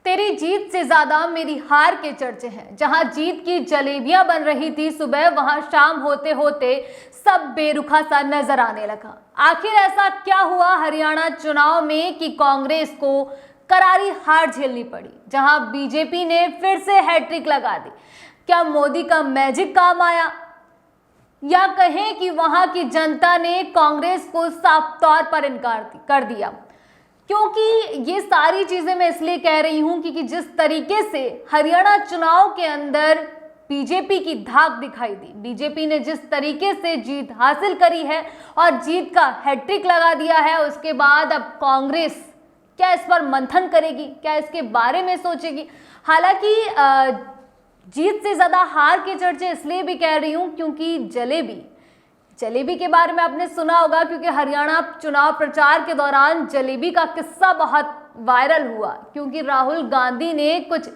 तेरी जीत से ज्यादा मेरी हार के चर्चे हैं। जहां जीत की जलेबियां बन रही थी सुबह, वहां शाम होते होते सब बेरुखा सा नजर आने लगा। आखिर ऐसा क्या हुआ हरियाणा चुनाव में कि कांग्रेस को करारी हार झेलनी पड़ी, जहां बीजेपी ने फिर से हैट्रिक लगा दी। क्या मोदी का मैजिक काम आया, या कहें कि वहां की जनता ने कांग्रेस को साफ तौर पर इनकार कर दिया? क्योंकि ये सारी चीजें मैं इसलिए कह रही हूं कि जिस तरीके से हरियाणा चुनाव के अंदर बीजेपी की धाक दिखाई दी, बीजेपी ने जिस तरीके से जीत हासिल करी है और जीत का हैट्रिक लगा दिया है, उसके बाद अब कांग्रेस क्या इस पर मंथन करेगी, क्या इसके बारे में सोचेगी? हालांकि जीत से ज्यादा हार के चर्चे इसलिए भी कह रही हूं क्योंकि जलेबी के बारे में आपने सुना होगा, क्योंकि हरियाणा चुनाव प्रचार के दौरान जलेबी का किस्सा बहुत वायरल हुआ, क्योंकि राहुल गांधी ने कुछ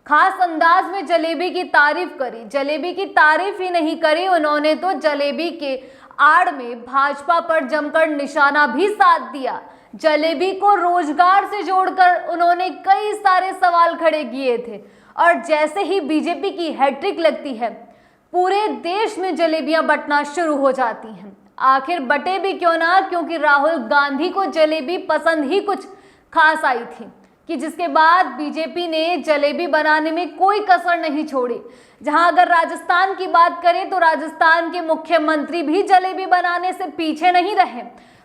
खास अंदाज में जलेबी की तारीफ करी। जलेबी की तारीफ ही नहीं करी, उन्होंने तो जलेबी के आड़ में भाजपा पर जमकर निशाना भी साध दिया। जलेबी को रोजगार से जोड़कर उन्होंने कई सारे सवाल खड़े किए थे, और जैसे ही बीजेपी की हैट्रिक लगती है, पूरे देश में जलेबियां बंटना शुरू हो जाती हैं। आखिर बटे भी क्यों ना, क्योंकि राहुल गांधी को जलेबी पसंद ही कुछ खास आई थी, कि जिसके बाद बीजेपी ने जलेबी बनाने में कोई कसर नहीं छोड़ी। जहां अगर राजस्थान की बात करें तो राजस्थान के मुख्यमंत्री भी जलेबी बनाने से पीछे नहीं रहे।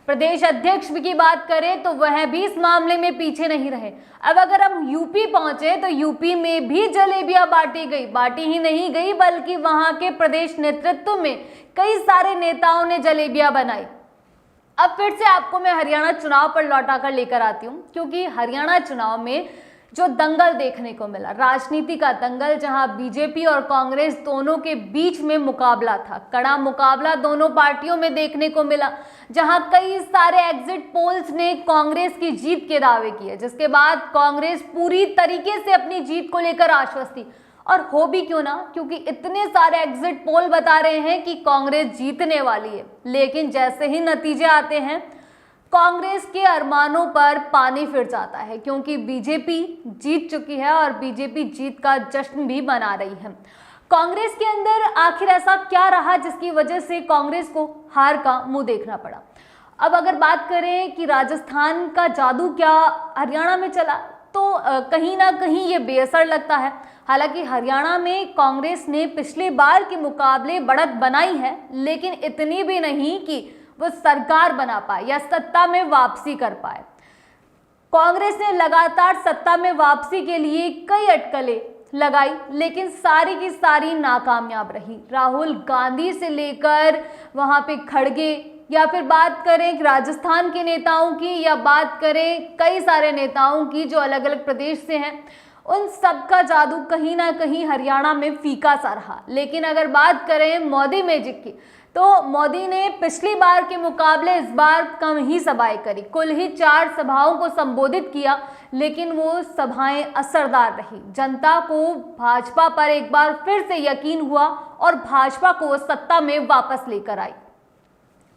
प्रदेश अध्यक्ष की बात करें तो वह भी इस मामले में पीछे नहीं रहे। अब अगर हम यूपी पहुंचे तो यूपी में भी जलेबियां बांटी ही नहीं गई, बल्कि वहां के प्रदेश नेतृत्व में कई सारे नेताओं ने जलेबियां बनाई। अब फिर से आपको मैं हरियाणा चुनाव पर लौटा कर लेकर आती हूँ, क्योंकि हरियाणा चुनाव में जो दंगल देखने को मिला, राजनीति का दंगल, जहां बीजेपी और कांग्रेस दोनों के बीच में मुकाबला था, कड़ा मुकाबला दोनों पार्टियों में देखने को मिला, जहां कई सारे एग्जिट पोल्स ने कांग्रेस की जीत के दावे किए, जिसके बाद कांग्रेस पूरी तरीके से अपनी जीत को लेकर आश्वस्त थी। और हो भी क्यों ना, क्योंकि इतने सारे एग्जिट पोल बता रहे हैं कि कांग्रेस जीतने वाली है। लेकिन जैसे ही नतीजे आते हैं, कांग्रेस के अरमानों पर पानी फिर जाता है, क्योंकि बीजेपी जीत चुकी है और बीजेपी जीत का जश्न भी मना रही है। कांग्रेस के अंदर आखिर ऐसा क्या रहा जिसकी वजह से कांग्रेस को हार का मुंह देखना पड़ा? अब अगर बात करें कि राजस्थान का जादू क्या हरियाणा में चला, तो कहीं ना कहीं ये बेअसर लगता है। हालांकि हरियाणा में कांग्रेस ने पिछले बार के मुकाबले बढ़त बनाई है, लेकिन इतनी भी नहीं कि वो सरकार बना पाए या सत्ता में वापसी कर पाए। कांग्रेस ने लगातार सत्ता में वापसी के लिए कई अटकलें लगाई, लेकिन सारी की सारी नाकामयाब रही। राहुल गांधी से लेकर वहां पे खड़गे, या फिर बात करें राजस्थान के नेताओं की, या बात करें कई सारे नेताओं की जो अलग अलग प्रदेश से हैं, उन सब का जादू कहीं ना कहीं हरियाणा में फीका सा रहा। लेकिन अगर बात करें मोदी मैजिक की, तो मोदी ने पिछली बार के मुकाबले इस बार कम ही सभाएं करी, कुल ही 4 सभाओं को संबोधित किया, लेकिन वो सभाएं असरदार रही। जनता को भाजपा पर एक बार फिर से यकीन हुआ और भाजपा को वो सत्ता में वापस लेकर आई।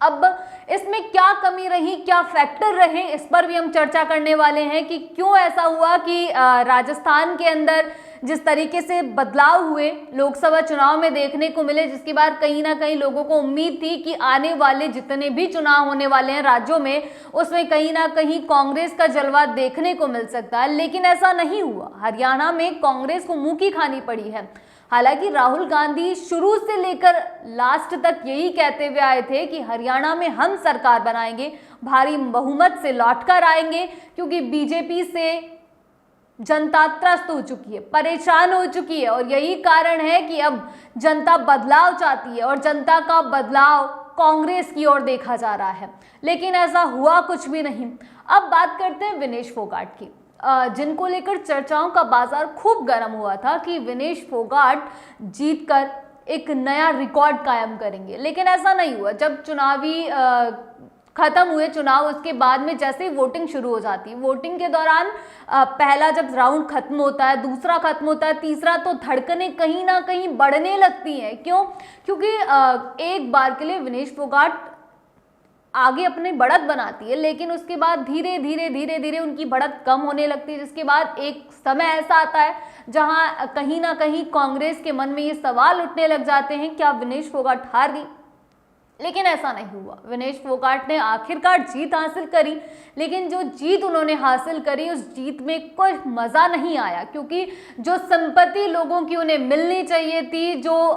अब इसमें क्या कमी रही, क्या फैक्टर रहे, इस पर भी हम चर्चा करने वाले हैं कि क्यों ऐसा हुआ कि राजस्थान के अंदर जिस तरीके से बदलाव हुए लोकसभा चुनाव में देखने को मिले, जिसके बाद कहीं ना कहीं लोगों को उम्मीद थी कि आने वाले जितने भी चुनाव होने वाले हैं राज्यों में, उसमें कहीं ना कहीं कांग्रेस का जलवा देखने को मिल सकता है। लेकिन ऐसा नहीं हुआ। हरियाणा में कांग्रेस को मुंह की खानी पड़ी है। हालांकि राहुल गांधी शुरू से लेकर लास्ट तक यही कहते हुए आए थे कि हरियाणा में हम सरकार बनाएंगे, भारी बहुमत से लौटकर आएंगे, क्योंकि बीजेपी से जनता त्रस्त हो चुकी है, परेशान हो चुकी है, और यही कारण है कि अब जनता बदलाव चाहती है और जनता का बदलाव कांग्रेस की ओर देखा जा रहा है। लेकिन ऐसा हुआ कुछ भी नहीं। अब बात करते हैं विनेश फोगाट की, जिनको लेकर चर्चाओं का बाजार खूब गर्म हुआ था कि विनेश फोगाट जीतकर एक नया रिकॉर्ड कायम करेंगे। लेकिन ऐसा नहीं हुआ। जब चुनावी खत्म हुए चुनाव, उसके बाद में जैसे ही वोटिंग शुरू हो जाती है, वोटिंग के दौरान पहला जब राउंड खत्म होता है, दूसरा खत्म होता है, तीसरा, तो धड़कनें कहीं ना कहीं बढ़ने लगती हैं। क्यों? क्योंकि एक बार के लिए विनेश फोगाट आगे अपनी बढ़त बनाती है, लेकिन उसके बाद धीरे धीरे धीरे धीरे उनकी बढ़त कम होने लगती है, जिसके बाद एक समय ऐसा आता है जहां कहीं ना कहीं कांग्रेस के मन में ये सवाल उठने लग जाते हैं क्या विनेश फोगाट हार गई। लेकिन ऐसा नहीं हुआ। विनेश फोगाट ने आखिरकार जीत हासिल करी, लेकिन जो जीत उन्होंने हासिल करी उस जीत में कोई मज़ा नहीं आया, क्योंकि जो संपत्ति लोगों की उन्हें मिलनी चाहिए थी, जो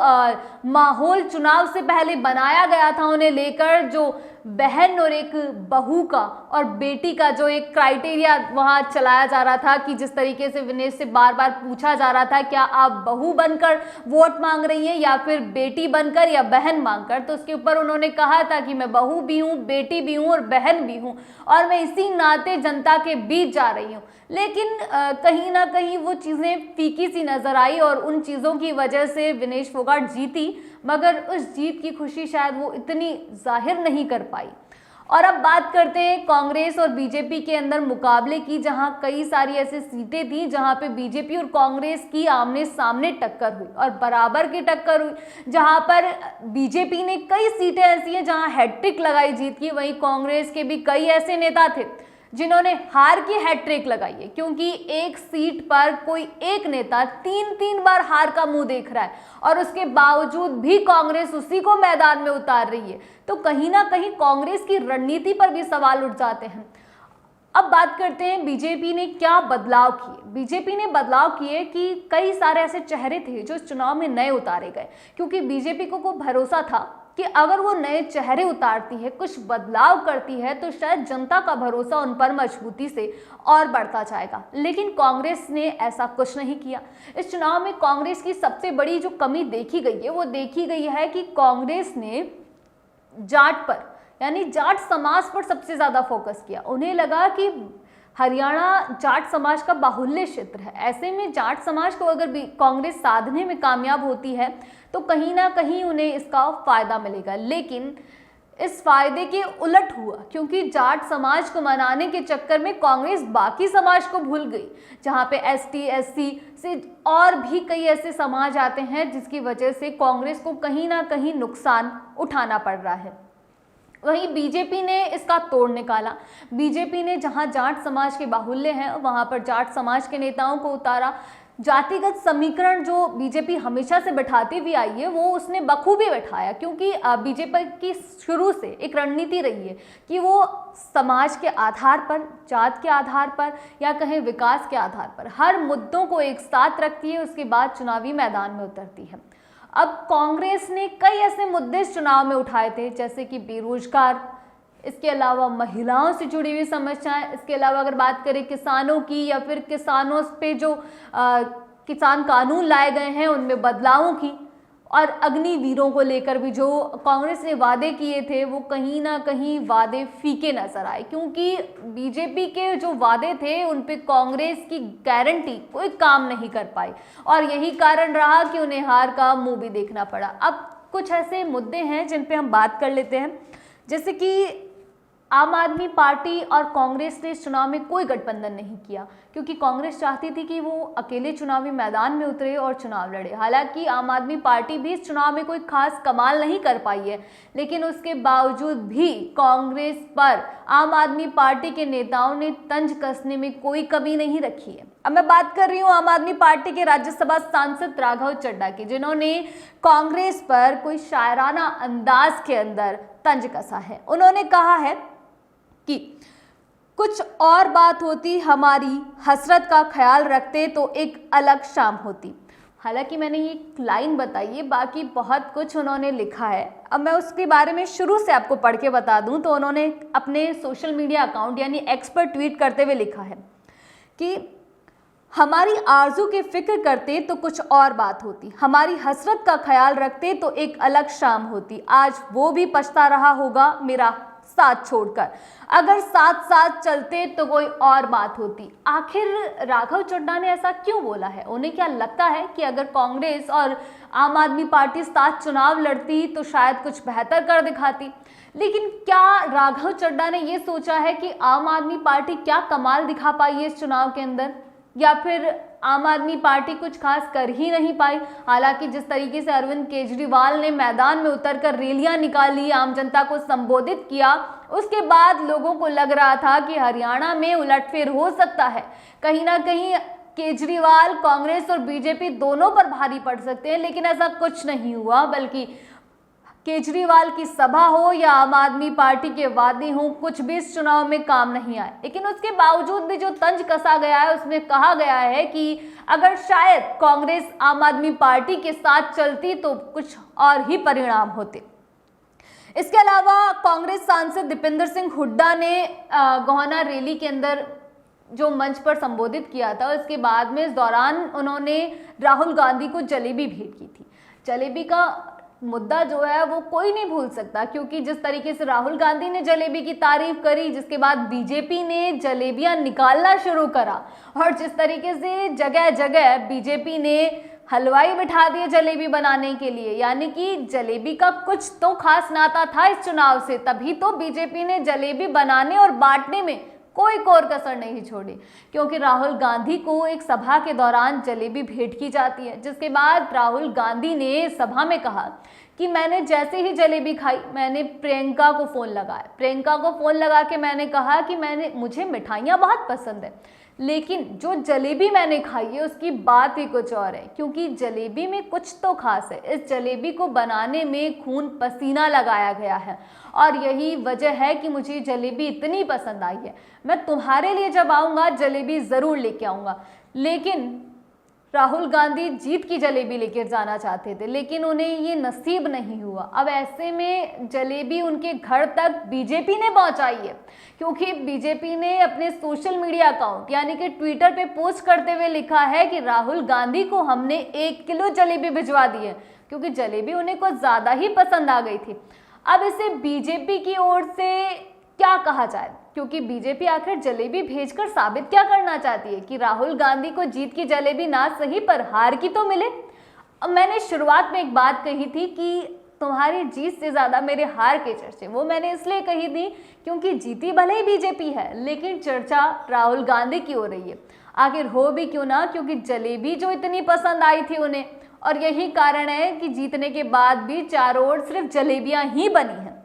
माहौल चुनाव से पहले बनाया गया था उन्हें लेकर, जो बहन और एक बहू का और बेटी का जो एक क्राइटेरिया वहाँ चलाया जा रहा था कि जिस तरीके से विनेश से बार बार पूछा जा रहा था क्या आप बहू बनकर वोट मांग रही हैं या फिर बेटी बनकर या बहन मांगकर, तो उसके ऊपर उन्होंने कहा था कि मैं बहू भी हूँ, बेटी भी हूँ और बहन भी हूँ और मैं इसी नाते जनता के बीच जा रही हूँ। लेकिन कहीं ना कहीं वो चीज़ें फीकी सी नज़र आई और उन चीज़ों की वजह से विनेश फोगाट जीती, मगर उस जीत की खुशी शायद वो इतनी जाहिर नहीं कर पाई। और अब बात करते हैं कांग्रेस और बीजेपी के अंदर मुकाबले की, जहां कई सारी ऐसी सीटें थी जहां पे बीजेपी और कांग्रेस की आमने सामने टक्कर हुई और बराबर की टक्कर हुई, जहां पर बीजेपी ने कई सीटें ऐसी हैं जहां हैट्रिक लगाई जीत की, वहीं कांग्रेस के भी कई ऐसे नेता थे जिन्होंने हार की हैट्रिक लगाई है, क्योंकि एक सीट पर कोई एक नेता तीन बार हार का मुंह देख रहा है और उसके बावजूद भी कांग्रेस उसी को मैदान में उतार रही है। तो कहीं ना कहीं कांग्रेस की रणनीति पर भी सवाल उठ जाते हैं। अब बात करते हैं बीजेपी ने क्या बदलाव किए। बीजेपी ने बदलाव किए कि कई सारे ऐसे चेहरे थे जो इस चुनाव में नए उतारे गए, क्योंकि बीजेपी को भरोसा था कि अगर वो नए चेहरे उतारती है, कुछ बदलाव करती है, तो शायद जनता का भरोसा उन पर मजबूती से और बढ़ता जाएगा। लेकिन कांग्रेस ने ऐसा कुछ नहीं किया। इस चुनाव में कांग्रेस की सबसे बड़ी जो कमी देखी गई है वो देखी गई है कि कांग्रेस ने जाट पर, यानी जाट समाज पर सबसे ज़्यादा फोकस किया। उन्हें लगा कि हरियाणा जाट समाज का बाहुल्य क्षेत्र है, ऐसे में जाट समाज को अगर भी कांग्रेस साधने में कामयाब होती है तो कहीं ना कहीं उन्हें इसका फ़ायदा मिलेगा। लेकिन इस फायदे के उलट हुआ, क्योंकि जाट समाज को मनाने के चक्कर में कांग्रेस बाकी समाज को भूल गई, जहां पे एसटी एससी से और भी कई ऐसे समाज आते हैं जिसकी वजह से कांग्रेस को कहीं ना कहीं नुकसान उठाना पड़ रहा है। वहीं बीजेपी ने इसका तोड़ निकाला। बीजेपी ने जहां जाट समाज के बाहुल्य हैं वहां पर जाट समाज के नेताओं को उतारा। जातिगत समीकरण जो बीजेपी हमेशा से बैठाती हुई आई है वो उसने बखूबी बैठाया, क्योंकि बीजेपी की शुरू से एक रणनीति रही है कि वो समाज के आधार पर, जात के आधार पर या कहें विकास के आधार पर हर मुद्दों को एक साथ रखती है, उसके बाद चुनावी मैदान में उतरती है। अब कांग्रेस ने कई ऐसे मुद्दे इस चुनाव में उठाए थे, जैसे कि बेरोजगार, इसके अलावा महिलाओं से जुड़ी हुई समस्याएं, इसके अलावा अगर बात करें किसानों की या फिर किसानों पे जो किसान कानून लाए गए हैं उनमें बदलावों की, और अग्निवीरों को लेकर भी जो कांग्रेस ने वादे किए थे वो कहीं ना कहीं वादे फीके नजर आए, क्योंकि बीजेपी के जो वादे थे उन पे कांग्रेस की गारंटी कोई काम नहीं कर पाई और यही कारण रहा कि उन्हें हार का मुंह भी देखना पड़ा। अब कुछ ऐसे मुद्दे हैं जिन पे हम बात कर लेते हैं, जैसे कि आम आदमी पार्टी और कांग्रेस ने इस चुनाव में कोई गठबंधन नहीं किया, क्योंकि कांग्रेस चाहती थी कि वो अकेले चुनावी मैदान में उतरे और चुनाव लड़े। हालांकि आम आदमी पार्टी भी इस चुनाव में कोई खास कमाल नहीं कर पाई है, लेकिन उसके बावजूद भी कांग्रेस पर आम आदमी पार्टी के नेताओं ने तंज कसने में कोई कमी नहीं रखी है। अब मैं बात कर रही हूँ आम आदमी पार्टी के राज्यसभा सांसद राघव चड्ढा की, जिन्होंने कांग्रेस पर कोई शायराना अंदाज के अंदर तंज कसा है। उन्होंने कहा है कि कुछ और बात होती, हमारी हसरत का ख्याल रखते तो एक अलग शाम होती। हालांकि मैंने ये लाइन बताई है, बाकी बहुत कुछ उन्होंने लिखा है। अब मैं उसके बारे में शुरू से आपको पढ़ के बता दूं तो उन्होंने अपने सोशल मीडिया अकाउंट यानी एक्स पर ट्वीट करते हुए लिखा है कि हमारी आरजू की फिक्र करते तो कुछ और बात होती, हमारी हसरत का ख्याल रखते तो एक अलग शाम होती। आज वो भी पछता रहा होगा मेरा साथ छोड़कर, अगर साथ साथ चलते तो कोई और बात होती। आखिर राघव चड्ढा ने ऐसा क्यों बोला है? उन्हें क्या लगता है कि अगर कांग्रेस और आम आदमी पार्टी साथ चुनाव लड़ती तो शायद कुछ बेहतर कर दिखाती? लेकिन क्या राघव चड्ढा ने यह सोचा है कि आम आदमी पार्टी क्या कमाल दिखा पाई है इस चुनाव के अंदर, या फिर आम आदमी पार्टी कुछ खास कर ही नहीं पाई। हालांकि जिस तरीके से अरविंद केजरीवाल ने मैदान में उतरकर रैलियां निकाली, आम जनता को संबोधित किया, उसके बाद लोगों को लग रहा था कि हरियाणा में उलटफेर हो सकता है। कहीं ना कहीं केजरीवाल कांग्रेस और बीजेपी दोनों पर भारी पड़ सकते हैं, लेकिन ऐसा कुछ नहीं हुआ। बल्कि केजरीवाल की सभा हो या आम आदमी पार्टी के वादे हो, कुछ भी इस चुनाव में काम नहीं आए। लेकिन उसके बावजूद भी जो तंज कसा गया है, उसमें कहा गया है कि अगर शायद कांग्रेस आम आदमी पार्टी के साथ चलती तो कुछ और ही परिणाम होते। इसके अलावा कांग्रेस सांसद दीपेंद्र सिंह हुड्डा ने गोहाना रैली के अंदर जो मंच पर संबोधित किया था, उसके बाद में इस दौरान उन्होंने राहुल गांधी को जलेबी भेंट की थी। जलेबी का मुद्दा जो है वो कोई नहीं भूल सकता, क्योंकि जिस तरीके से राहुल गांधी ने जलेबी की तारीफ करी, जिसके बाद बीजेपी ने जलेबियां निकालना शुरू करा, और जिस तरीके से जगह जगह बीजेपी ने हलवाई बिठा दिए जलेबी बनाने के लिए, यानी कि जलेबी का कुछ तो खास नाता था इस चुनाव से, तभी तो बीजेपी ने जलेबी बनाने और बांटने में कोई कोर कसर नहीं छोड़ी। क्योंकि राहुल गांधी को एक सभा के दौरान जलेबी भेंट की जाती है, जिसके बाद राहुल गांधी ने सभा में कहा कि मैंने जैसे ही जलेबी खाई, मैंने प्रियंका को फ़ोन लगाया। प्रियंका को फ़ोन लगा के मैंने कहा कि मुझे मिठाइयाँ बहुत पसंद है, लेकिन जो जलेबी मैंने खाई है उसकी बात ही कुछ और है, क्योंकि जलेबी में कुछ तो खास है। इस जलेबी को बनाने में खून पसीना लगाया गया है, और यही वजह है कि मुझे जलेबी इतनी पसंद आई है। मैं तुम्हारे लिए जब आऊँगा जलेबी ज़रूर लेके आऊँगा। लेकिन राहुल गांधी जीत की जलेबी लेकर जाना चाहते थे, लेकिन उन्हें ये नसीब नहीं हुआ। अब ऐसे में जलेबी उनके घर तक बीजेपी ने पहुंचाई है, क्योंकि बीजेपी ने अपने सोशल मीडिया अकाउंट यानी कि ट्विटर पे पोस्ट करते हुए लिखा है कि राहुल गांधी को हमने 1 किलो जलेबी भिजवा दी है, क्योंकि जलेबी उन्हें कुछ ज़्यादा ही पसंद आ गई थी। अब इसे बीजेपी की ओर से क्या कहा जाए, क्योंकि बीजेपी आखिर जलेबी भेजकर साबित क्या करना चाहती है कि राहुल गांधी को जीत की जलेबी ना सही पर हार की तो मिले। अब मैंने शुरुआत में एक बात कही थी कि तुम्हारी जीत से ज़्यादा मेरे हार के चर्चे, वो मैंने इसलिए कही थी क्योंकि जीती भले ही बीजेपी है, लेकिन चर्चा राहुल गांधी की हो रही है। आखिर हो भी क्यों ना, क्योंकि जलेबी जो इतनी पसंद आई थी उन्हें, और यही कारण है कि जीतने के बाद भी चारों ओर सिर्फ जलेबियाँ ही बनी हैं।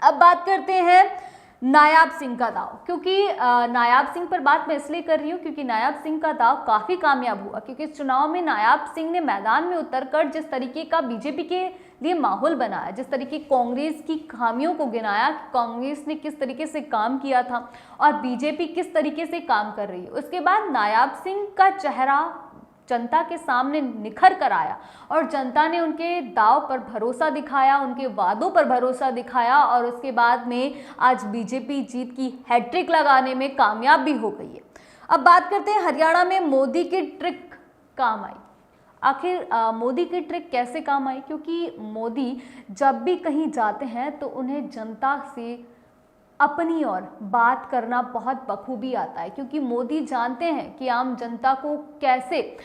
अब बात करते हैं नायाब सिंह का दाव, क्योंकि नायाब सिंह पर बात मैं इसलिए कर रही हूँ क्योंकि नायाब सिंह का दाव काफ़ी कामयाब हुआ। क्योंकि इस चुनाव में नायाब सिंह ने मैदान में उतरकर जिस तरीके का बीजेपी के लिए माहौल बनाया, जिस तरीके कांग्रेस की खामियों को गिनाया, कांग्रेस ने किस तरीके से काम किया था और बीजेपी किस तरीके से काम कर रही है, उसके बाद नायाब सिंह का चेहरा जनता के सामने निखर कर आया और जनता ने उनके दाव पर भरोसा दिखाया, उनके वादों पर भरोसा दिखाया, और उसके बाद में आज बीजेपी जीत की हैट्रिक लगाने में कामयाब भी हो गई है। अब बात करते हैं हरियाणा में मोदी की ट्रिक काम आई। आखिर मोदी की ट्रिक कैसे काम आई, क्योंकि मोदी जब भी कहीं जाते हैं तो उन्हें जनता से अपनी और बात करना बहुत बखूबी आता है, क्योंकि मोदी जानते हैं कि आम जनता को कैसे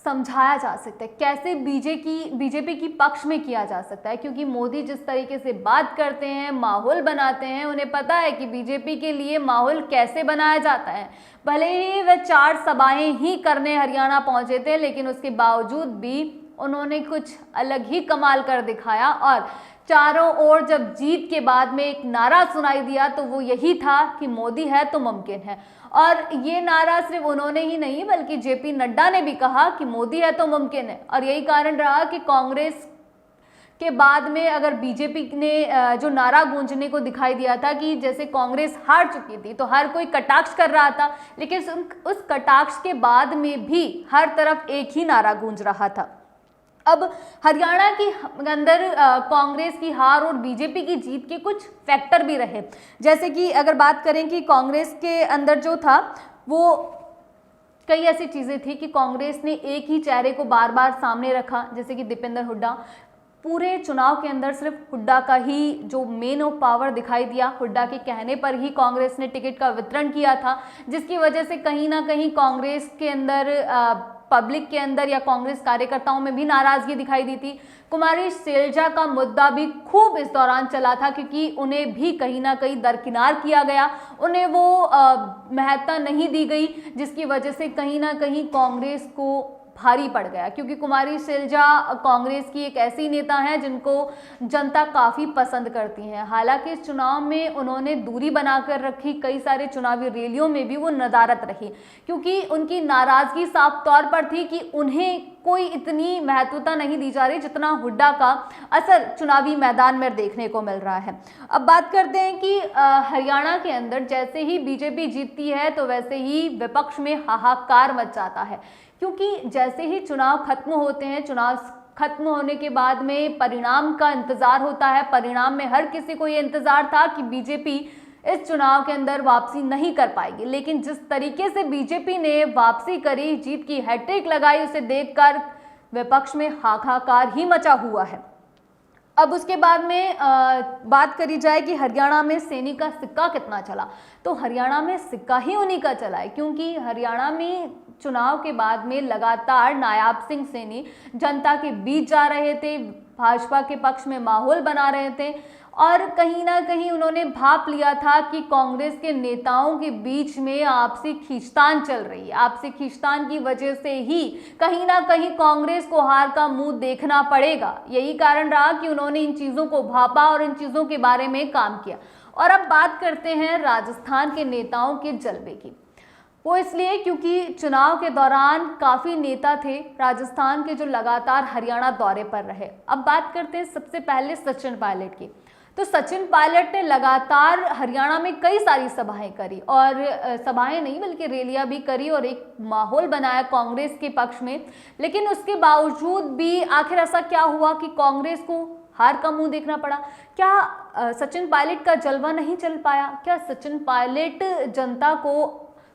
समझाया जा सकता है, कैसे बीजेपी की पक्ष में किया जा सकता है। क्योंकि मोदी जिस तरीके से बात करते हैं, माहौल बनाते हैं, उन्हें पता है कि बीजेपी के लिए माहौल कैसे बनाया जाता है। भले ही वे 4 सभाएं ही करने हरियाणा पहुंचे थे, लेकिन उसके बावजूद भी उन्होंने कुछ अलग ही कमाल कर दिखाया, और चारों ओर जब जीत के बाद में एक नारा सुनाई दिया तो वो यही था कि मोदी है तो मुमकिन है। और ये नारा सिर्फ उन्होंने ही नहीं बल्कि जेपी नड्डा ने भी कहा कि मोदी है तो मुमकिन है, और यही कारण रहा कि कांग्रेस के बाद में अगर बीजेपी ने जो नारा गूंजने को दिखाई दिया था कि जैसे कांग्रेस हार चुकी थी तो हर कोई कटाक्ष कर रहा था, लेकिन उस कटाक्ष के बाद में भी हर तरफ एक ही नारा गूंज रहा था। अब हरियाणा की अंदर कांग्रेस की हार और बीजेपी की जीत के कुछ फैक्टर भी रहे, जैसे कि अगर बात करें कि कांग्रेस के अंदर जो था वो कई ऐसी चीज़ें थी कि कांग्रेस ने एक ही चेहरे को बार बार सामने रखा, जैसे कि दीपेंद्र हुड्डा। पूरे चुनाव के अंदर सिर्फ हुड्डा का ही जो मेन ऑफ पावर दिखाई दिया, हुड्डा के कहने पर ही कांग्रेस ने टिकट का वितरण किया था, जिसकी वजह से कहीं ना कहीं कांग्रेस के अंदर पब्लिक के अंदर या कांग्रेस कार्यकर्ताओं में भी नाराजगी दिखाई दी थी। कुमारी शैलजा का मुद्दा भी खूब इस दौरान चला था, क्योंकि उन्हें भी कहीं ना कहीं दरकिनार किया गया, उन्हें वो महत्ता नहीं दी गई, जिसकी वजह से कहीं ना कहीं कांग्रेस को भारी पड़ गया। क्योंकि कुमारी शैलजा कांग्रेस की एक ऐसी नेता हैं जिनको जनता काफ़ी पसंद करती हैं। हालांकि इस चुनाव में उन्होंने दूरी बनाकर रखी, कई सारे चुनावी रैलियों में भी वो नदारत रही, क्योंकि उनकी नाराज़गी साफ तौर पर थी कि उन्हें कोई इतनी महत्वता नहीं दी जा रही जितना हुड्डा का असर चुनावी मैदान में देखने को मिल रहा है। अब बात करते हैं कि हरियाणा के अंदर जैसे ही बीजेपी जीतती है तो वैसे ही विपक्ष में हाहाकार मच जाता है, क्योंकि जैसे ही चुनाव खत्म होते हैं, चुनाव खत्म होने के बाद में परिणाम का इंतजार होता है। परिणाम में हर किसी को ये इंतजार था कि बीजेपी इस चुनाव के अंदर वापसी नहीं कर पाएगी, लेकिन जिस तरीके से बीजेपी ने वापसी करी, जीत की हैट्रिक लगाई, उसे देखकर विपक्ष में हाहाकार ही मचा हुआ है। अब उसके बाद में बात करी जाए कि हरियाणा में सैनी का सिक्का कितना चला, तो हरियाणा में सिक्का ही उन्हीं का चला है, क्योंकि हरियाणा में चुनाव के बाद में लगातार नायाब सिंह सैनी जनता के बीच जा रहे थे, भाजपा के पक्ष में माहौल बना रहे थे, और कहीं ना कहीं उन्होंने भाप लिया था कि कांग्रेस के नेताओं के बीच में आपसी खींचतान चल रही है। आपसी खींचतान की वजह से ही कहीं ना कहीं कांग्रेस को हार का मुंह देखना पड़ेगा। यही कारण रहा कि उन्होंने इन चीज़ों को भापा और इन चीज़ों के बारे में काम किया। और अब बात करते हैं राजस्थान के नेताओं के जलवे की। वो इसलिए क्योंकि चुनाव के दौरान काफ़ी नेता थे राजस्थान के जो लगातार हरियाणा दौरे पर रहे। अब बात करते हैं सबसे पहले सचिन पायलट की। तो सचिन पायलट ने लगातार हरियाणा में कई सारी सभाएं करी, और सभाएं नहीं बल्कि रैलियां भी करी और एक माहौल बनाया कांग्रेस के पक्ष में। लेकिन उसके बावजूद भी आखिर ऐसा क्या हुआ कि कांग्रेस को हार का मुंह देखना पड़ा? क्या सचिन पायलट का जलवा नहीं चल पाया? क्या सचिन पायलट जनता को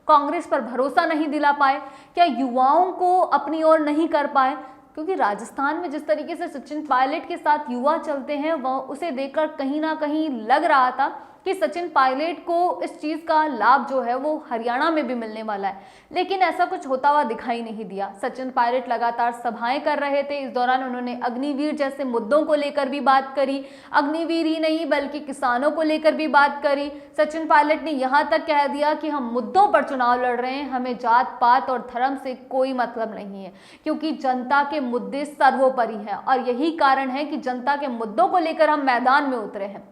कांग्रेस पर भरोसा नहीं दिला पाए? क्या युवाओं को अपनी ओर नहीं कर पाए? क्योंकि राजस्थान में जिस तरीके से सचिन पायलट के साथ युवा चलते हैं, वह उसे देखकर कहीं ना कहीं लग रहा था कि सचिन पायलट को इस चीज़ का लाभ जो है वो हरियाणा में भी मिलने वाला है। लेकिन ऐसा कुछ होता हुआ दिखाई नहीं दिया। सचिन पायलट लगातार सभाएं कर रहे थे। इस दौरान उन्होंने अग्निवीर जैसे मुद्दों को लेकर भी बात करी। अग्निवीर ही नहीं बल्कि किसानों को लेकर भी बात करी। सचिन पायलट ने यहाँ तक कह दिया कि हम मुद्दों पर चुनाव लड़ रहे हैं, हमें जात पात और धर्म से कोई मतलब नहीं है, क्योंकि जनता के मुद्दे सर्वोपरि हैं और यही कारण है कि जनता के मुद्दों को लेकर हम मैदान में उतरे हैं।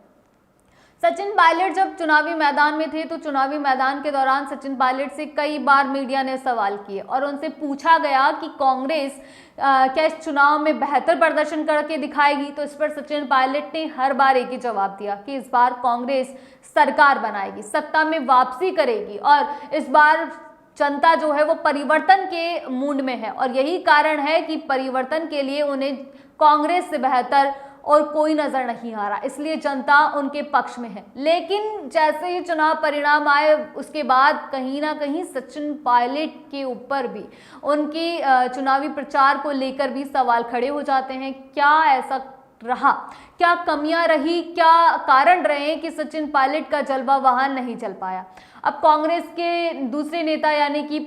सचिन पायलट जब चुनावी मैदान में थे तो चुनावी मैदान के दौरान सचिन पायलट से कई बार मीडिया ने सवाल किए और उनसे पूछा गया कि कांग्रेस क्या इस चुनाव में बेहतर प्रदर्शन करके दिखाएगी। तो इस पर सचिन पायलट ने हर बार एक ही जवाब दिया कि इस बार कांग्रेस सरकार बनाएगी, सत्ता में वापसी करेगी और इस बार जनता जो है वो परिवर्तन के मूड में है और यही कारण है कि परिवर्तन के लिए उन्हें कांग्रेस से बेहतर और कोई नजर नहीं आ रहा, इसलिए जनता उनके पक्ष में है। लेकिन जैसे ही चुनाव परिणाम आए उसके बाद कहीं ना कहीं सचिन पायलट के ऊपर भी उनकी चुनावी प्रचार को लेकर भी सवाल खड़े हो जाते हैं। क्या ऐसा रहा, क्या कमियां रही, क्या कारण रहे कि सचिन पायलट का जलवा वहां नहीं चल पाया? अब कांग्रेस के दूसरे नेता यानी कि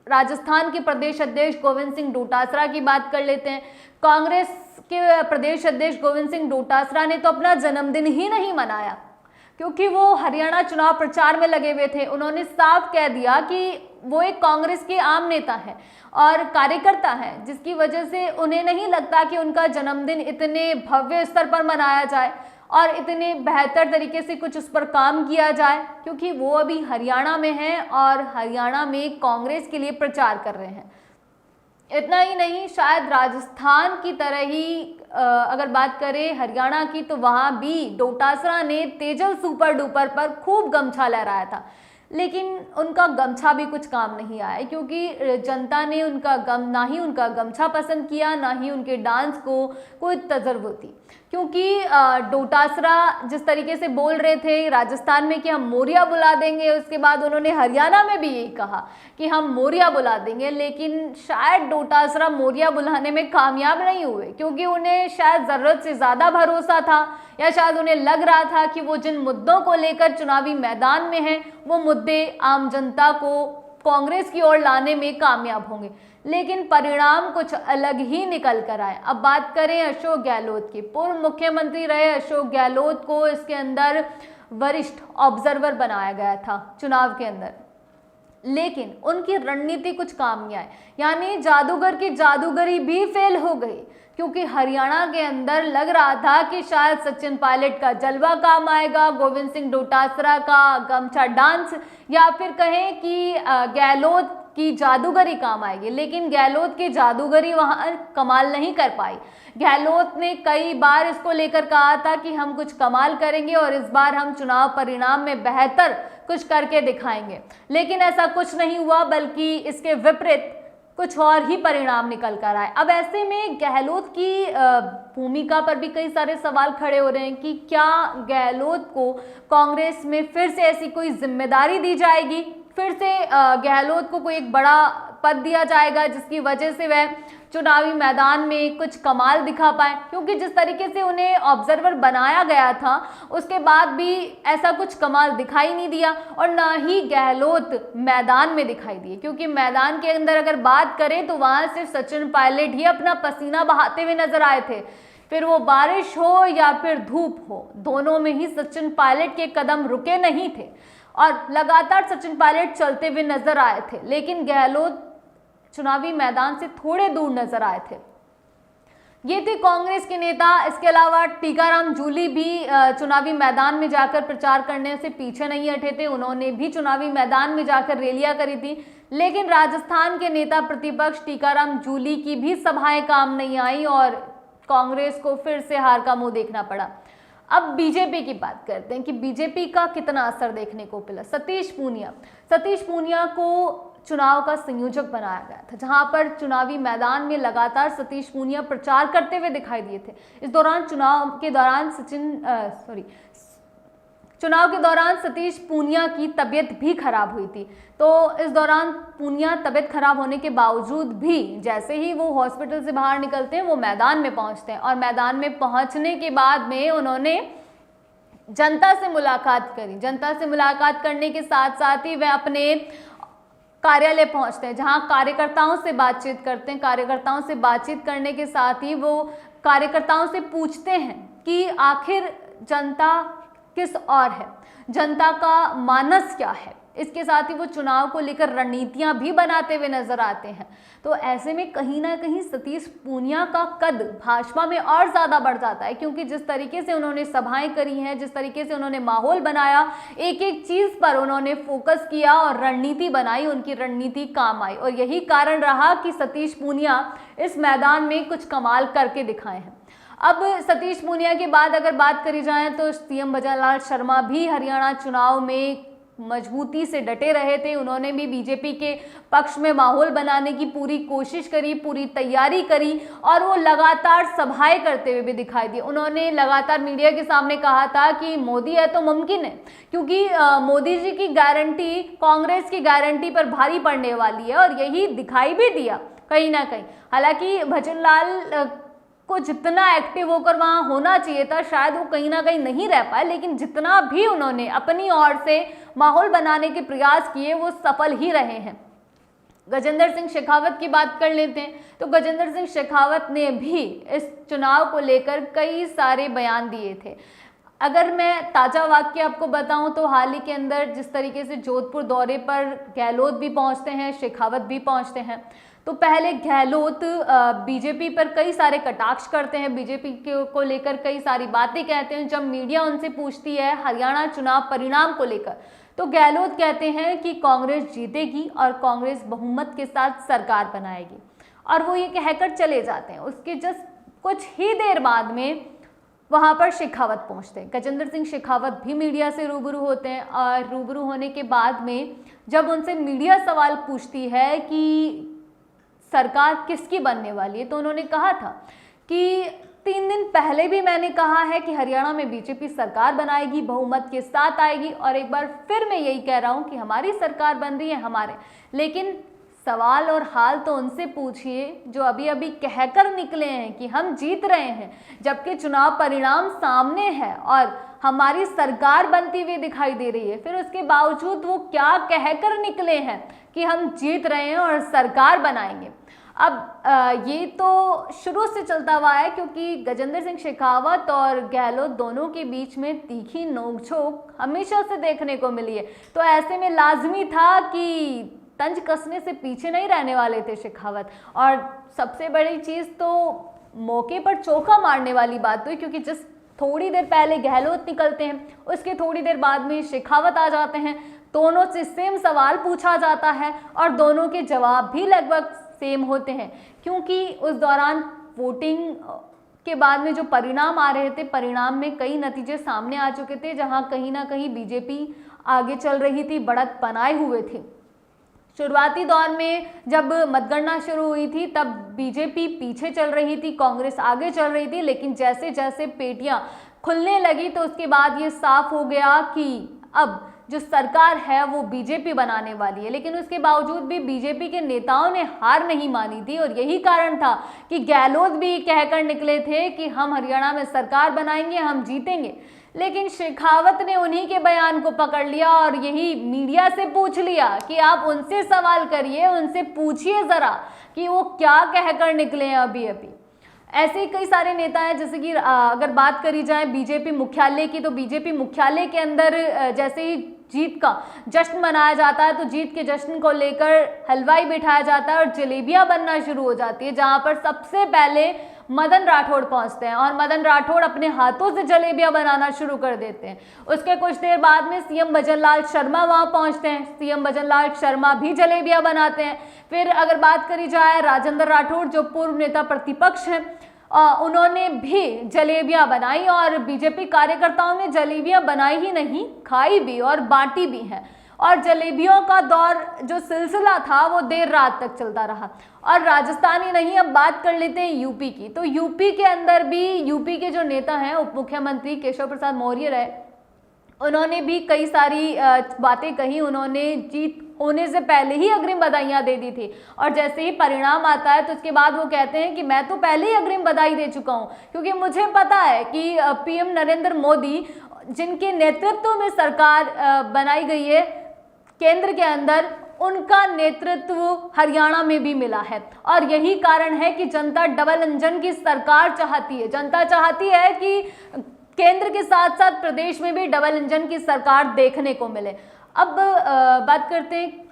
राजस्थान के प्रदेश अध्यक्ष गोविंद सिंह डोटासरा की बात कर लेते हैं। कांग्रेस के प्रदेश अध्यक्ष गोविंद सिंह डोटासरा ने तो अपना जन्मदिन ही नहीं मनाया क्योंकि वो हरियाणा चुनाव प्रचार में लगे हुए थे। उन्होंने साफ कह दिया कि वो एक कांग्रेस के आम नेता हैं और कार्यकर्ता हैं, जिसकी वजह से उन्हें नहीं लगता कि उनका जन्मदिन इतने भव्य स्तर पर मनाया जाए और इतने बेहतर तरीके से कुछ उस पर काम किया जाए, क्योंकि वो अभी हरियाणा में हैं और हरियाणा में कांग्रेस के लिए प्रचार कर रहे हैं। इतना ही नहीं, शायद राजस्थान की तरह ही अगर बात करें हरियाणा की, तो वहाँ भी डोटासरा ने तेजल सुपर डुपर पर खूब गमछा लहराया था, लेकिन उनका गमछा भी कुछ काम नहीं आया क्योंकि जनता ने ना ही उनका गमछा पसंद किया, ना ही उनके डांस को कोई तजर्बा थी। क्योंकि डोटासरा जिस तरीके से बोल रहे थे राजस्थान में कि हम मोरिया बुला देंगे, उसके बाद उन्होंने हरियाणा में भी यही कहा कि हम मोरिया बुला देंगे, लेकिन शायद डोटासरा मोरिया बुलाने में कामयाब नहीं हुए क्योंकि उन्हें शायद ज़रूरत से ज़्यादा भरोसा था या शायद उन्हें लग रहा था कि वो जिन मुद्दों को लेकर चुनावी मैदान में हैं वो मुद्दे आम जनता को कांग्रेस की ओर लाने में कामयाब होंगे, लेकिन परिणाम कुछ अलग ही निकल कर आए। अब बात करें अशोक गहलोत की। पूर्व मुख्यमंत्री रहे अशोक गहलोत को इसके अंदर वरिष्ठ ऑब्जर्वर बनाया गया था चुनाव के अंदर, लेकिन उनकी रणनीति कुछ काम नहीं आई, यानी जादूगर की जादूगरी भी फेल हो गई, क्योंकि हरियाणा के अंदर लग रहा था कि शायद सचिन पायलट का जलवा काम आएगा, गोविंद सिंह डोटासरा का गमछा डांस, या फिर कहें कि गहलोत की जादूगरी काम आएगी। लेकिन गहलोत की जादूगरी वहां कमाल नहीं कर पाई। गहलोत ने कई बार इसको लेकर कहा था कि हम कुछ कमाल करेंगे और इस बार हम चुनाव परिणाम में बेहतर कुछ करके दिखाएंगे, लेकिन ऐसा कुछ नहीं हुआ, बल्कि इसके विपरीत कुछ और ही परिणाम निकल कर आए। अब ऐसे में गहलोत की भूमिका पर भी कई सारे सवाल खड़े हो रहे हैं कि क्या गहलोत को कांग्रेस में फिर से ऐसी कोई जिम्मेदारी दी जाएगी, फिर से गहलोत को कोई एक बड़ा पद दिया जाएगा जिसकी वजह से वह चुनावी मैदान में कुछ कमाल दिखा पाए, क्योंकि जिस तरीके से उन्हें ऑब्जर्वर बनाया गया था उसके बाद भी ऐसा कुछ कमाल दिखाई नहीं दिया, और ना ही गहलोत मैदान में दिखाई दिए, क्योंकि मैदान के अंदर अगर बात करें तो वहां सिर्फ सचिन पायलट ही अपना पसीना बहाते हुए नजर आए थे, फिर वो बारिश हो या फिर धूप हो, दोनों में ही सचिन पायलट के कदम रुके नहीं थे और लगातार सचिन पायलट चलते हुए नजर आए थे, लेकिन गहलोत चुनावी मैदान से थोड़े दूर नजर आए थे। ये थे कांग्रेस के नेता। इसके अलावा टीकाराम जूली भी चुनावी मैदान में जाकर प्रचार करने से पीछे नहीं हटे थे, उन्होंने भी चुनावी मैदान में जाकर रैलियां करी थी, लेकिन राजस्थान के नेता प्रतिपक्ष टीकाराम जूली की भी सभाएं काम नहीं आई और कांग्रेस को फिर से हार का मुंह देखना पड़ा। अब बीजेपी की बात करते हैं कि बीजेपी का कितना असर देखने को मिला। सतीश पूनिया को चुनाव का संयोजक बनाया गया था, जहां पर चुनावी मैदान में लगातार सतीश पूनिया प्रचार करते हुए दिखाई दिए थे। इस दौरान चुनाव के दौरान सतीश पूनिया की तबीयत भी खराब हुई थी। तो इस दौरान पूनिया तबीयत खराब होने के बावजूद भी जैसे ही वो हॉस्पिटल से बाहर निकलते हैं वो मैदान में पहुंचते हैं, और मैदान में पहुंचने के बाद में उन्होंने जनता से मुलाकात करी। जनता से मुलाकात करने के साथ साथ ही वह अपने कार्यालय पहुंचते हैं, जहां कार्यकर्ताओं से बातचीत करते हैं। कार्यकर्ताओं से बातचीत करने के साथ ही वो कार्यकर्ताओं से पूछते हैं कि आखिर जनता किस ओर है, जनता का मानस क्या है। इसके साथ ही वो चुनाव को लेकर रणनीतियां भी बनाते हुए नजर आते हैं। तो ऐसे में कहीं ना कहीं सतीश पूनिया का कद भाजपा में और ज्यादा बढ़ जाता है, क्योंकि जिस तरीके से उन्होंने सभाएं करी हैं, जिस तरीके से उन्होंने माहौल बनाया, एक एक चीज पर उन्होंने फोकस किया और रणनीति बनाई, उनकी रणनीति काम आई, और यही कारण रहा कि सतीश पूनिया इस मैदान में कुछ कमाल करके दिखाए हैं। अब सतीश पूनिया के बाद अगर बात करी जाए तो सीएम भजनलाल शर्मा भी हरियाणा चुनाव में मजबूती से डटे रहे थे। उन्होंने भी बीजेपी के पक्ष में माहौल बनाने की पूरी कोशिश करी, पूरी तैयारी करी, और वो लगातार सभाएं करते हुए भी दिखाई दिए। उन्होंने लगातार मीडिया के सामने कहा था कि मोदी है तो मुमकिन है, क्योंकि मोदी जी की गारंटी कांग्रेस की गारंटी पर भारी पड़ने वाली है, और यही दिखाई भी दिया कहीं ना कहीं। हालांकि भजनलाल को जितना एक्टिव होकर वहां होना चाहिए था शायद वो कहीं ना कहीं नहीं रह पाए, लेकिन जितना भी उन्होंने अपनी ओर से माहौल बनाने के प्रयास किए वो सफल ही रहे हैं। गजेंद्र सिंह शेखावत की बात कर लेते हैं, तो गजेंद्र सिंह शेखावत ने भी इस चुनाव को लेकर कई सारे बयान दिए थे। अगर मैं ताज़ा वाक्य आपको बताऊं तो हाल ही के अंदर जिस तरीके से जोधपुर दौरे पर गहलोत भी पहुंचते हैं, शेखावत भी पहुंचते हैं, तो पहले गहलोत बीजेपी पर कई सारे कटाक्ष करते हैं, बीजेपी को लेकर कई सारी बातें कहते हैं। जब मीडिया उनसे पूछती है हरियाणा चुनाव परिणाम को लेकर, तो गहलोत कहते हैं कि कांग्रेस जीतेगी और कांग्रेस बहुमत के साथ सरकार बनाएगी, और वो ये कहकर चले जाते हैं। उसके जस्ट कुछ ही देर बाद में वहां पर शेखावत पहुंचते हैं। गजेंद्र सिंह शेखावत भी मीडिया से रूबरू होते हैं, और रूबरू होने के बाद में जब उनसे मीडिया सवाल पूछती है कि सरकार किसकी बनने वाली है, तो उन्होंने कहा था कि 3 दिन पहले भी मैंने कहा है कि हरियाणा में बीजेपी सरकार बनाएगी, बहुमत के साथ आएगी, और एक बार फिर मैं यही कह रहा हूं कि हमारी सरकार बन रही है हमारे। लेकिन सवाल और हाल तो उनसे पूछिए जो अभी अभी कहकर निकले हैं कि हम जीत रहे हैं, जबकि चुनाव परिणाम सामने है और हमारी सरकार बनती हुई दिखाई दे रही है। फिर उसके बावजूद वो क्या कहकर निकले हैं कि हम जीत रहे हैं और सरकार बनाएंगे। अब ये तो शुरू से चलता हुआ है, क्योंकि गजेंद्र सिंह शेखावत और गहलोत दोनों के बीच में तीखी नोकझोंक हमेशा से देखने को मिली है। तो ऐसे में लाजमी था कि तंज कसने से पीछे नहीं रहने वाले थे शेखावत। और सबसे बड़ी चीज़ तो मौके पर चौका मारने वाली बात हुई, क्योंकि जिस थोड़ी देर पहले गहलोत निकलते हैं उसके थोड़ी देर बाद में शेखावत आ जाते हैं। दोनों से सेम सवाल पूछा जाता है और दोनों के जवाब भी लगभग सेम होते हैं, क्योंकि उस दौरान वोटिंग के बाद में जो परिणाम आ रहे थे, परिणाम में कई नतीजे सामने आ चुके थे, जहां कहीं ना कहीं बीजेपी आगे चल रही थी, बढ़त बनाए हुए थी। शुरुआती दौर में जब मतगणना शुरू हुई थी तब बीजेपी पीछे चल रही थी, कांग्रेस आगे चल रही थी, लेकिन जैसे जैसे पेटियां खुलने लगी तो उसके बाद ये साफ हो गया कि अब जो सरकार है वो बीजेपी बनाने वाली है। लेकिन उसके बावजूद भी बीजेपी के नेताओं ने हार नहीं मानी थी और यही कारण था कि गहलोत भी कहकर निकले थे कि हम हरियाणा में सरकार बनाएंगे, हम जीतेंगे। लेकिन शेखावत ने उन्हीं के बयान को पकड़ लिया और यही मीडिया से पूछ लिया कि आप उनसे सवाल करिए, उनसे पूछिए ज़रा कि वो क्या कहकर निकले हैं अभी। ऐसे ही कई सारे नेता हैं, जैसे कि अगर बात करी जाए बीजेपी मुख्यालय की, तो बीजेपी मुख्यालय के अंदर जैसे ही जीत का जश्न मनाया जाता है तो जीत के जश्न को लेकर हलवाई बिठाया जाता है और जलेबियां बनना शुरू हो जाती है, जहां पर सबसे पहले मदन राठौड़ पहुंचते हैं और मदन राठौड़ अपने हाथों से जलेबियां बनाना शुरू कर देते हैं। उसके कुछ देर बाद में सीएम भजन लाल शर्मा वहां पहुंचते हैं, सीएम भजन लाल शर्मा भी जलेबियां बनाते हैं। फिर अगर बात करी जाए राजेंद्र राठौड़ जो पूर्व नेता प्रतिपक्ष हैं, उन्होंने भी जलेबियां बनाई और बीजेपी कार्यकर्ताओं ने जलेबियां बनाई ही नहीं, खाई भी और बांटी भी हैं। और जलेबियों का दौर जो सिलसिला था वो देर रात तक चलता रहा। और राजस्थान ही नहीं, अब बात कर लेते हैं यूपी की। तो यूपी के अंदर भी यूपी के जो नेता हैं, उप मुख्यमंत्री केशव प्रसाद मौर्य रहे, उन्होंने भी कई सारी बातें कही। उन्होंने जीत होने से पहले ही अग्रिम बधाइयां दे दी थी और जैसे ही परिणाम आता है तो उसके बाद वो कहते हैं कि मैं तो पहले ही अग्रिम बधाई दे चुका हूं, क्योंकि मुझे पता है कि पीएम नरेंद्र मोदी जिनके नेतृत्व में सरकार बनाई गई है केंद्र के अंदर, उनका नेतृत्व हरियाणा में भी मिला है। और यही कारण है कि जनता डबल इंजन की सरकार चाहती है। जनता चाहती है कि केंद्र के साथ साथ प्रदेश में भी डबल इंजन की सरकार देखने को मिले। अब बात करते हैं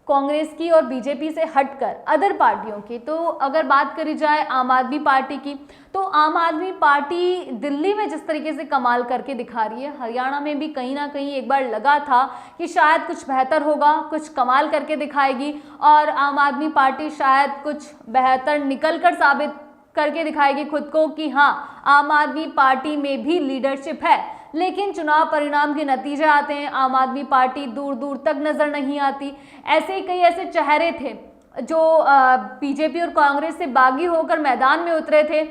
कांग्रेस की और बीजेपी से हटकर अदर पार्टियों की। तो अगर बात करी जाए आम आदमी पार्टी की, तो आम आदमी पार्टी दिल्ली में जिस तरीके से कमाल करके दिखा रही है, हरियाणा में भी कहीं ना कहीं एक बार लगा था कि शायद कुछ बेहतर होगा, कुछ कमाल करके दिखाएगी और आम आदमी पार्टी शायद कुछ बेहतर निकल कर साबित करके दिखाएगी खुद को कि हाँ, आम आदमी पार्टी में भी लीडरशिप है। लेकिन चुनाव परिणाम के नतीजे आते हैं, आम आदमी पार्टी दूर दूर तक नजर नहीं आती। ऐसे ही कई ऐसे चेहरे थे जो बीजेपी और कांग्रेस से बागी होकर मैदान में उतरे थे।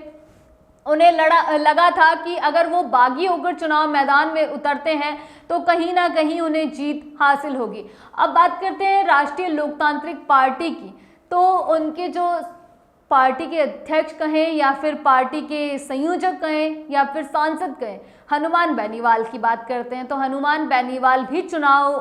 उन्हें लगा था कि अगर वो बागी होकर चुनाव मैदान में उतरते हैं तो कहीं ना कहीं उन्हें जीत हासिल होगी। अब बात करते हैं राष्ट्रीय लोकतांत्रिक पार्टी की। तो उनके जो पार्टी के अध्यक्ष कहें या फिर पार्टी के संयोजक कहें या फिर सांसद कहें, हनुमान बेनीवाल की बात करते हैं। तो हनुमान बेनीवाल भी चुनाव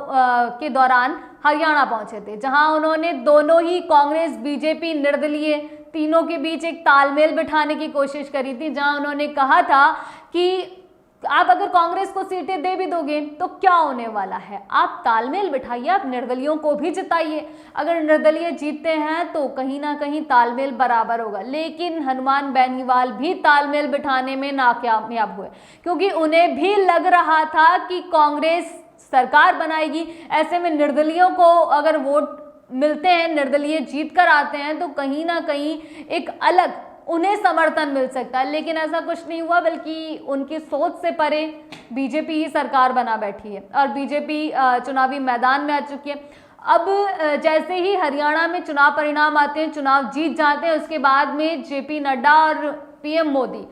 के दौरान हरियाणा पहुंचे थे, जहां उन्होंने दोनों ही कांग्रेस, बीजेपी, निर्दलीय तीनों के बीच एक तालमेल बिठाने की कोशिश करी थी, जहां उन्होंने कहा था कि आप अगर कांग्रेस को सीटें दे भी दोगे तो क्या होने वाला है, आप तालमेल बिठाइए, आप निर्दलियों को भी जिताइए। अगर निर्दलीय जीतते हैं तो कहीं ना कहीं तालमेल बराबर होगा। लेकिन हनुमान बेनीवाल भी तालमेल बिठाने में नाकामयाब हुए, क्योंकि उन्हें भी लग रहा था कि कांग्रेस सरकार बनाएगी। ऐसे में निर्दलियों को अगर वोट मिलते हैं, निर्दलीय जीत कर आते हैं, तो कहीं ना कहीं एक अलग उन्हें समर्थन मिल सकता है। लेकिन ऐसा कुछ नहीं हुआ, बल्कि उनकी सोच से परे बीजेपी ही सरकार बना बैठी है और बीजेपी चुनावी मैदान में आ चुकी है। अब जैसे ही हरियाणा में चुनाव परिणाम आते हैं, चुनाव जीत जाते हैं, उसके बाद में जेपी नड्डा और पीएम मोदी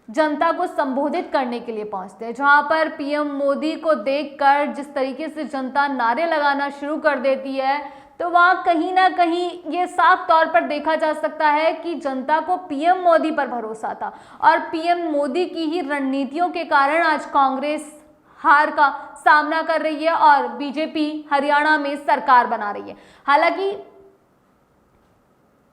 जनता को संबोधित करने के लिए पहुंचते हैं, जहां पर पीएम मोदी को देखकर जिस तरीके से जनता नारे लगाना शुरू कर देती है, तो वहाँ कहीं ना कहीं ये साफ तौर पर देखा जा सकता है कि जनता को पीएम मोदी पर भरोसा था और पीएम मोदी की ही रणनीतियों के कारण आज कांग्रेस हार का सामना कर रही है और बीजेपी हरियाणा में सरकार बना रही है। हालांकि